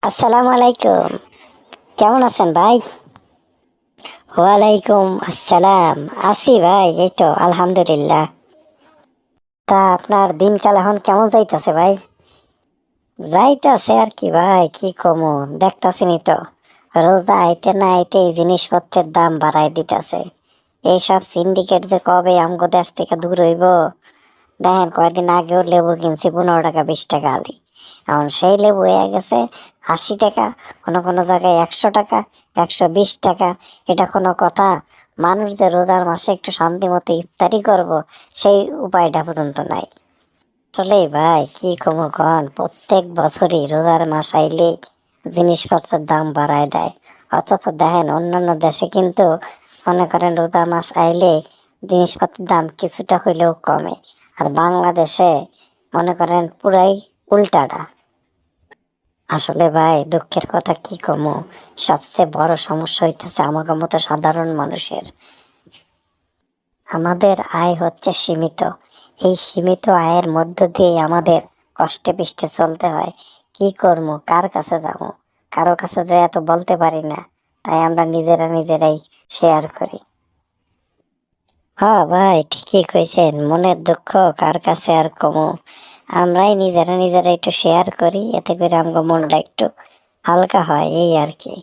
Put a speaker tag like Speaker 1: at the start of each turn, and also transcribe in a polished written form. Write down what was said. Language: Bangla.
Speaker 1: আসসালামু আলাইকুম। কেমন আছেন ভাই? ওয়ালাইকুম আসসালাম। আছি ভাই, এই তো আলহামদুলিল্লাহ। তা আপনার দিনকাল এখন কেমন যাইতেছে ভাই? যাইতেছে আর কি ভাই, কি কমু, দেখতাছিনি তো রোজা আইতে না আইতে জিনিসপত্রের দাম বাড়াই দিতেছে। এইসব সিন্ডিকেট যে কবে আমগো দেশ থেকে দূর হইব। দেখেন কয়দিন আগেও লেবু কিনছি 15 টাকা 20 টাকা আলি, এখন সেই লেবু হয়ে গেছে 80 টাকা, কোনো কোনো জায়গায় 100 টাকা, 120 টাকা। এটা কোনো কথা? মানুষ যে রোজার মাসে একটু শান্তি মতো ইফতারি করব, সেই উপায়টা পর্যন্ত নাই। আসলে ভাই কি কমু কন, প্রত্যেক বছরই রোজার মাস আইলে জিনিসপত্রের দাম বাড়ায় দেয়। অথচ দেখেন অন্যান্য দেশে কিন্তু মনে করেন রোজা মাস আইলে জিনিসপত্রের দাম কিছুটা হইলেও কমে, আর বাংলাদেশে মনে করেন পুরাই উল্টাটা। আসলে ভাই দুঃখের কথা কি কমু, সবচেয়ে বড় সমস্যা হইতেছে আমাদের মতো সাধারণ মানুষের। আমাদের আয় হচ্ছে সীমিত। এই সীমিত আয়ের মধ্য দিয়ে আমাদের কষ্টে পিষ্টে চলতে হয়। কি করবো, কার কাছে যাবো? কারো কাছে যে এত বলতে পারি না, তাই আমরা নিজেরা নিজেরাই শেয়ার করি। হ্যাঁ ভাই, ঠিকই কইছেন, মনের দুঃখ কার কাছে আর কমু। আমরাই নিজেরা নিজেরা একটু শেয়ার করি, এতে করে আমগো মনটা একটু হালকা হয়, এই আর কি।